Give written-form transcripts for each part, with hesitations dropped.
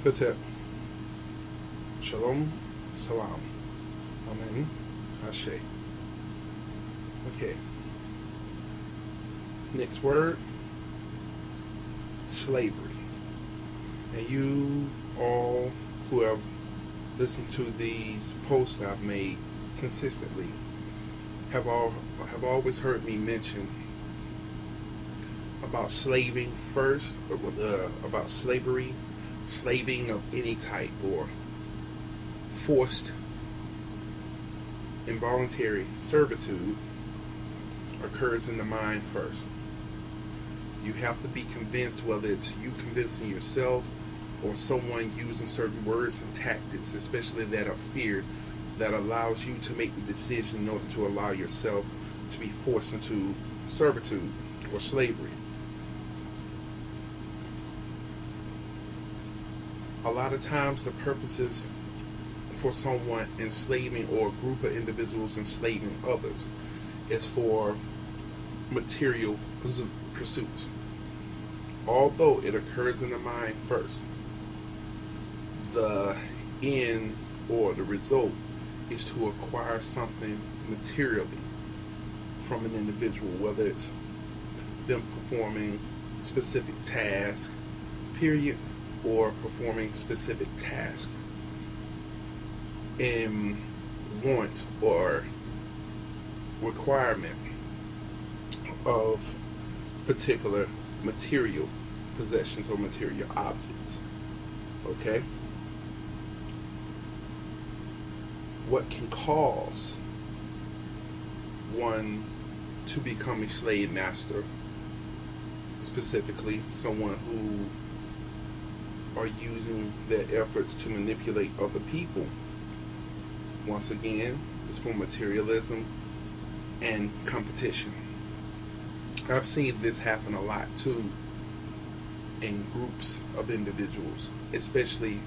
Hotep. Shalom. Salam. Amen. Ashe. Okay. Next word. Slavery. And you all who have listened to these posts I've made consistently have always heard me mention about slaving first, about slavery, slaving of any type, or forced involuntary servitude occurs in the mind first. You have to be convinced, whether it's you convincing yourself or someone using certain words and tactics, especially that of fear, that allows you to make the decision in order to allow yourself to be forced into servitude or slavery. A lot of times the purposes for someone enslaving or a group of individuals enslaving others is for material pursuits. Although it occurs in the mind first, the end or the result is to acquire something materially from an individual, whether it's them performing specific tasks, period, or performing specific tasks in want or requirement of particular material possessions or material objects. Okay? What can cause one to become a slave master, specifically someone who are using their efforts to manipulate other people, once again, is for materialism and competition. I've seen this happen a lot too in groups of individuals, especially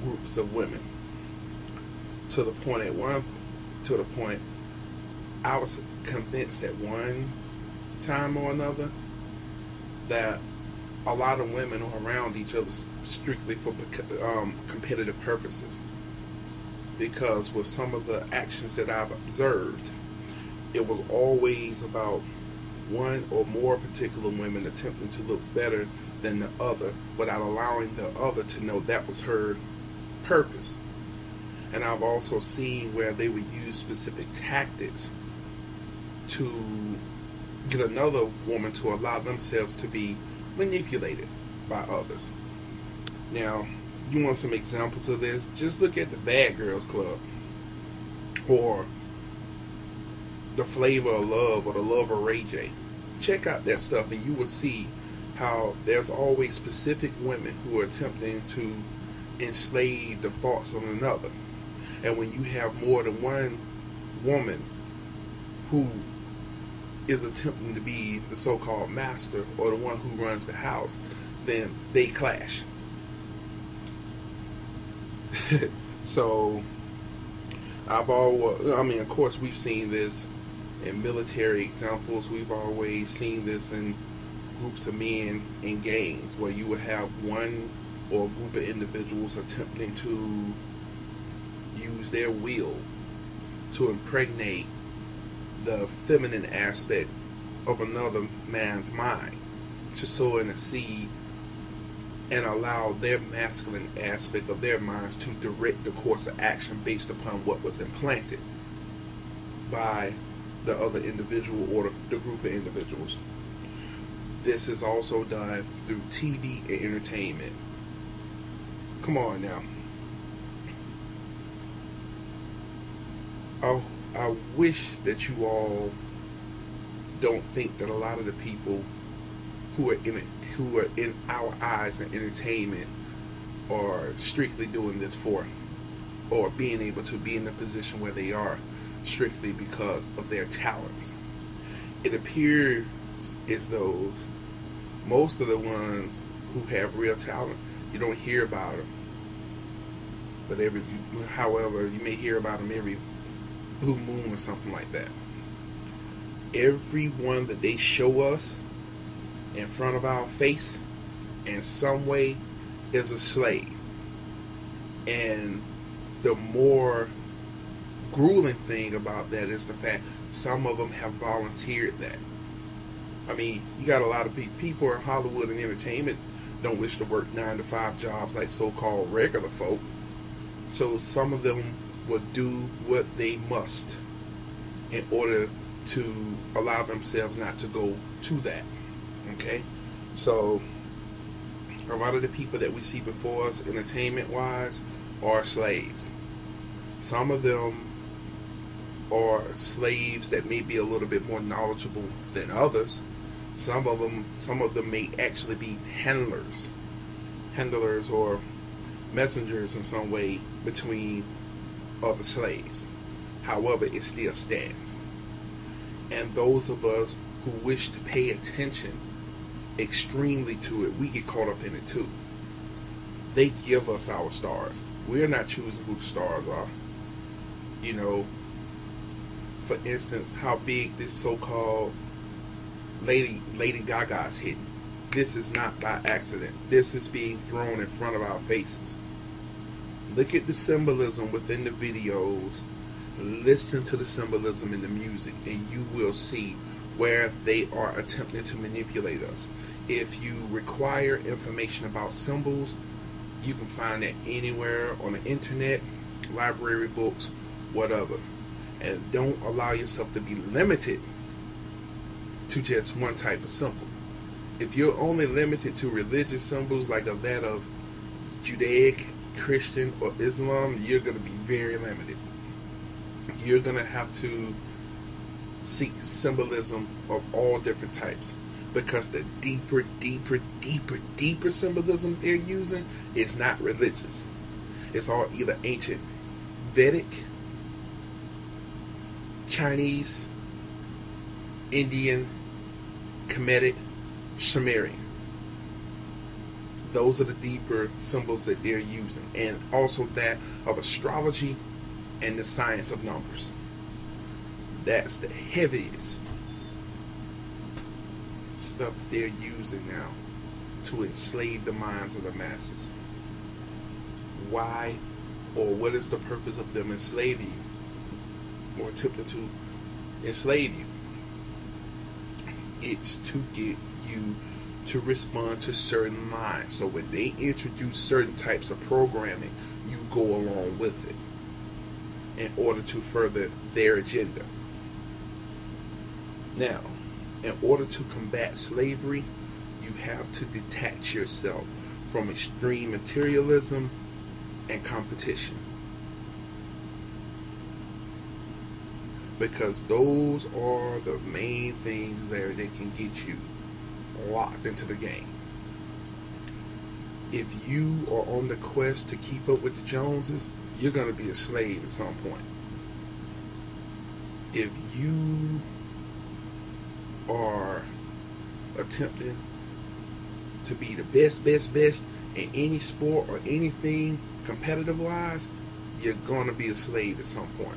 groups of women. To the point I was convinced at one time or another that a lot of women are around each other strictly for competitive purposes. Because with some of the actions that I've observed, it was always about one or more particular women attempting to look better than the other without allowing the other to know that was her purpose. And I've also seen where they would use specific tactics to get another woman to allow themselves to be manipulated by others. Now, you want some examples of this? Just look at the Bad Girls Club, or the Flavor of Love, or the Love of Ray J. Check out that stuff and you will see how there's always specific women who are attempting to enslave the thoughts of another. And when you have more than one woman who is attempting to be the so-called master or the one who runs the house, then they clash. So of course we've seen this in military examples. We've always seen this in groups of men in gangs, where you would have one or a group of individuals attempting to use their will to impregnate the feminine aspect of another man's mind, to sow in a seed and allow their masculine aspect of their minds to direct the course of action based upon what was implanted by the other individual or the group of individuals. This is also done through TV and entertainment. Come on now. I wish that you all don't think that a lot of the people who are in our eyes in entertainment are strictly doing this for, or being able to be in the position where they are strictly because of their talents. It appears as though most of the ones who have real talent, you don't hear about them. But however, you may hear about them every blue moon or something like that. Everyone that they show us in front of our face in some way is a slave. And the more grueling thing about that is the fact some of them have volunteered that. I mean, you got a lot of people in Hollywood and entertainment don't wish to work 9-to-5 jobs like so-called regular folk. So some of them will do what they must in order to allow themselves not to go to that. Okay? So a lot of the people that we see before us, entertainment-wise, are slaves. Some of them are slaves that may be a little bit more knowledgeable than others. Some of them may actually be handlers or messengers in some way between other slaves. However, it still stands. And those of us who wish to pay attention extremely to it, we get caught up in it too. They give us our stars. We're not choosing who the stars are. You know, for instance, how big this so-called Lady Gaga's hitting. This is not by accident. This is being thrown in front of our faces. Look at the symbolism within the videos. Listen to the symbolism in the music, and you will see where they are attempting to manipulate us. If you require information about symbols, you can find that anywhere on the internet, library books, whatever. And don't allow yourself to be limited to just one type of symbol. If you're only limited to religious symbols like that of Judaic, Christian, or Islam, you're going to be very limited. You're going to have to seek symbolism of all different types, because the deeper symbolism they're using is not religious. It's all either ancient Vedic, Chinese, Indian, Kemetic, Sumerian. Those are the deeper symbols that they're using, and also that of astrology and the science of numbers. That's the heaviest stuff that they're using now to enslave the minds of the masses. Why, or what is the purpose of them enslaving you or attempting to enslave you? It's to get you to respond to certain lines. So when they introduce certain types of programming, you go along with it in order to further their agenda. Now, in order to combat slavery, you have to detach yourself from extreme materialism and competition, because those are the main things there that can get you locked into the game. If you are on the quest to keep up with the Joneses, you're going to be a slave at some point. If you are attempting to be the best in any sport or anything competitive wise, you're going to be a slave at some point.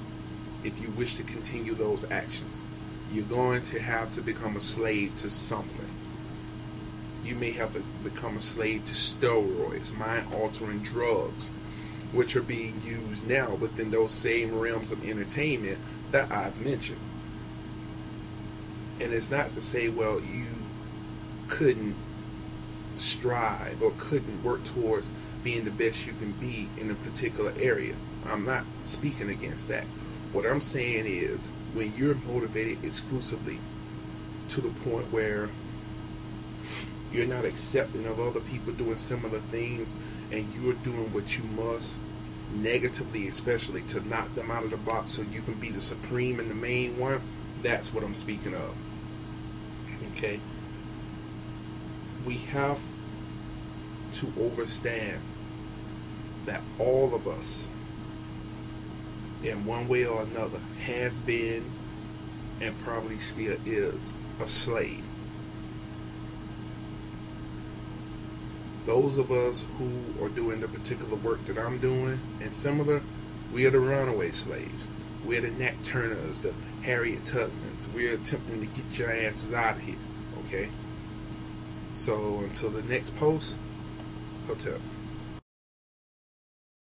If you wish to continue those actions, you're going to have to become a slave to something. You may have to become a slave to steroids, mind-altering drugs, which are being used now within those same realms of entertainment that I've mentioned. And it's not to say, well, you couldn't strive or couldn't work towards being the best you can be in a particular area. I'm not speaking against that. What I'm saying is, when you're motivated exclusively to the point where you're not accepting of other people doing similar things, and you're doing what you must, negatively especially, to knock them out of the box so you can be the supreme and the main one, that's what I'm speaking of. Okay? We have to understand that all of us, in one way or another, has been and probably still is a slave. Those of us who are doing the particular work that I'm doing and similar, we are the runaway slaves. We're the Nat Turners, the Harriet Tubmans. We're attempting to get your asses out of here. Okay? So until the next post, hotel.